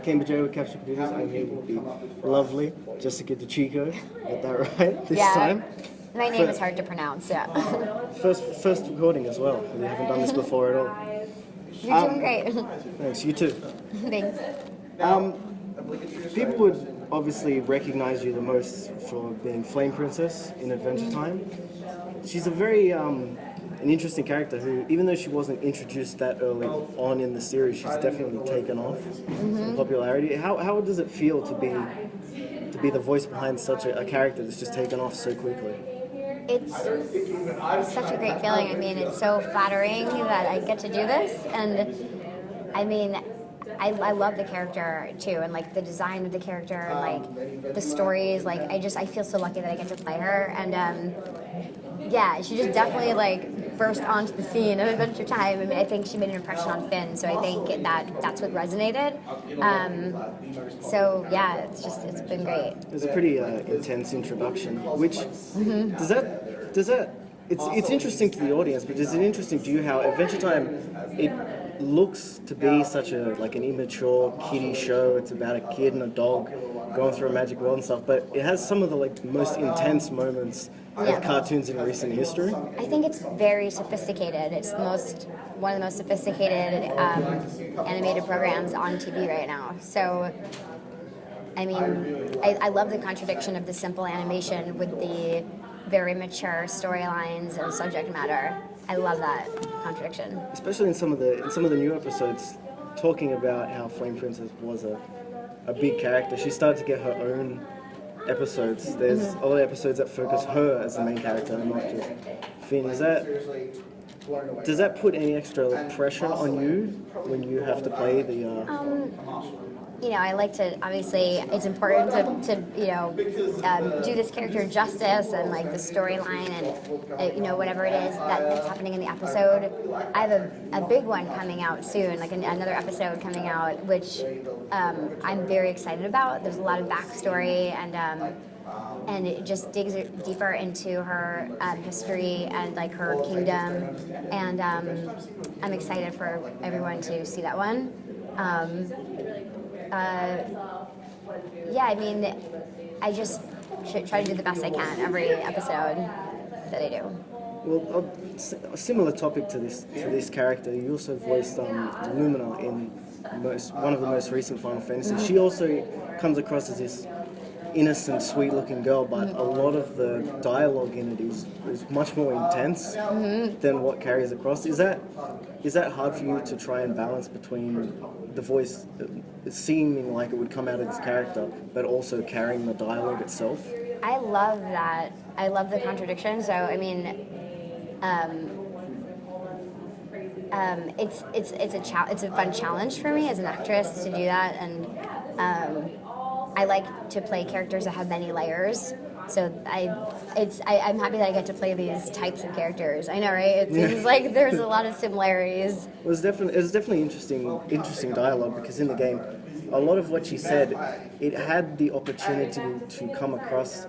Kane Bugeja with Capsule. I'm here with the lovely Jessica DiCicco. Get that right this time. My name is hard to pronounce, yeah. First recording as well. We haven't done this before at all. You're doing great. Thanks, you too. Thanks. People would obviously recognize you the most for being Flame Princess in Adventure Time. She's a very an interesting character who, even though she wasn't introduced that early on in the series, she's definitely taken off in popularity. How does it feel to be the voice behind such a character that's just taken off so quickly? It's such a great feeling. I mean, it's so flattering that I get to do this, and I mean, I love the character too, and like the design of the character, and like the stories. Like I feel so lucky that I get to play her, and yeah, she just definitely like burst onto the scene of Adventure Time. I mean, I think she made an impression on Finn, so I think that's what resonated. So yeah, it's been great. It was a pretty intense introduction, which does that it's interesting to the audience, but is it interesting to you how Adventure Time it looks to be such a like an immature kiddie show? It's about a kid and a dog going through a magic world and stuff, but it has some of the like most intense moments of cartoons in recent history. I think it's very sophisticated. It's one of the most sophisticated animated programs on TV right now. So, I mean, I love the contradiction of the simple animation with the very mature storylines and subject matter. I love that contradiction. Especially in some of the new episodes, talking about how Flame Princess was a big character. She started to get her own episodes. There's a lot of episodes that focus her as the main character and not just Finn. Does that put any extra pressure on you when you have to play the you know, I like to, obviously, it's important to you know, do this character justice and like the storyline and, you know, whatever it is that's happening in the episode. I have a big one coming out soon, like another episode coming out, which I'm very excited about. There's a lot of backstory and it just digs deeper into her history and like her kingdom, and I'm excited for everyone to see that one. Yeah, I mean, I just try to do the best I can every episode that I do. Well, a similar topic to this character, you also voiced Lumina in one of the most recent Final Fantasy. She also comes across as this innocent, sweet-looking girl, but a lot of the dialogue in it is much more intense than what carries across. Is that hard for you to try and balance between the voice seeming like it would come out of this character, but also carrying the dialogue itself? I love that. I love the contradiction. So I mean, it's a fun challenge for me as an actress to do that, and I like to play characters that have many layers. So I'm happy that I get to play these types of characters. I know, right? It seems like there's a lot of similarities. It was definitely interesting dialogue, because in the game, a lot of what she said, it had the opportunity to come across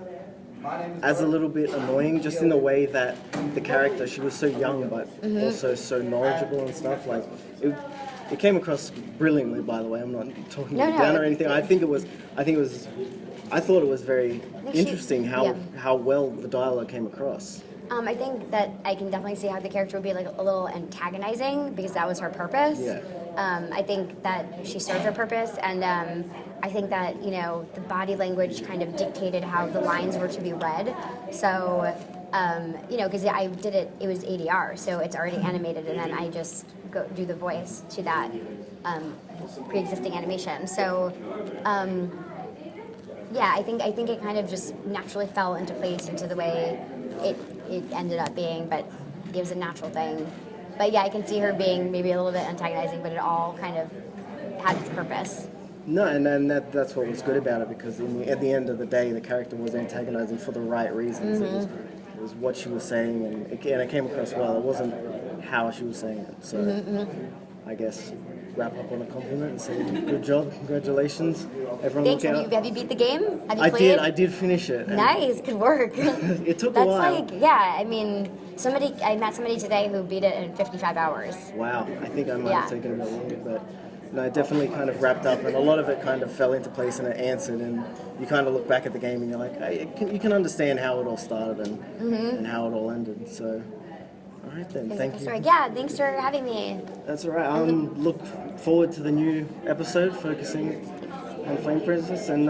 as a little bit annoying, just in the way that the character, she was so young but also so knowledgeable and stuff. Like it came across brilliantly, by the way. I'm not talking down or anything. I thought it was very interesting how well the dialogue came across. I think that I can definitely see how the character would be like a little antagonizing, because that was her purpose. Yeah. I think that she served her purpose, and I think that, you know, the body language kind of dictated how the lines were to be read. So, you know, because I did it was ADR, so it's already animated, and then I just go do the voice to that pre-existing animation. So, yeah, I think it kind of just naturally fell into place into the way it ended up being, but it was a natural thing. But yeah, I can see her being maybe a little bit antagonizing, but it all kind of had its purpose. No, and that's what was good about it, because at the end of the day, the character was antagonizing for the right reasons. It was what she was saying, and it came across well. It wasn't how she was saying it. So I guess wrap up on a compliment and say good job, congratulations. Everyone Thanks. Have you beat the game? Have you played? I did finish it. Nice, good work. It took a while. That's like, yeah, I mean, I met somebody today who beat it in 55 hours. Wow, I think I might have taken a bit longer, but it definitely kind of wrapped up, and a lot of it kind of fell into place and it answered, and you kind of look back at the game and you're like, hey, you can understand how it all started and how it all ended. So, all right then, thank you. Sorry. Yeah, thanks for having me. That's all right. Look forward to the new episode focusing on Flame Princess, and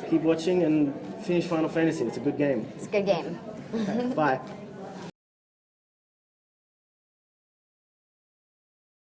keep watching and finish Final Fantasy. It's a good game. It's a good game. Bye.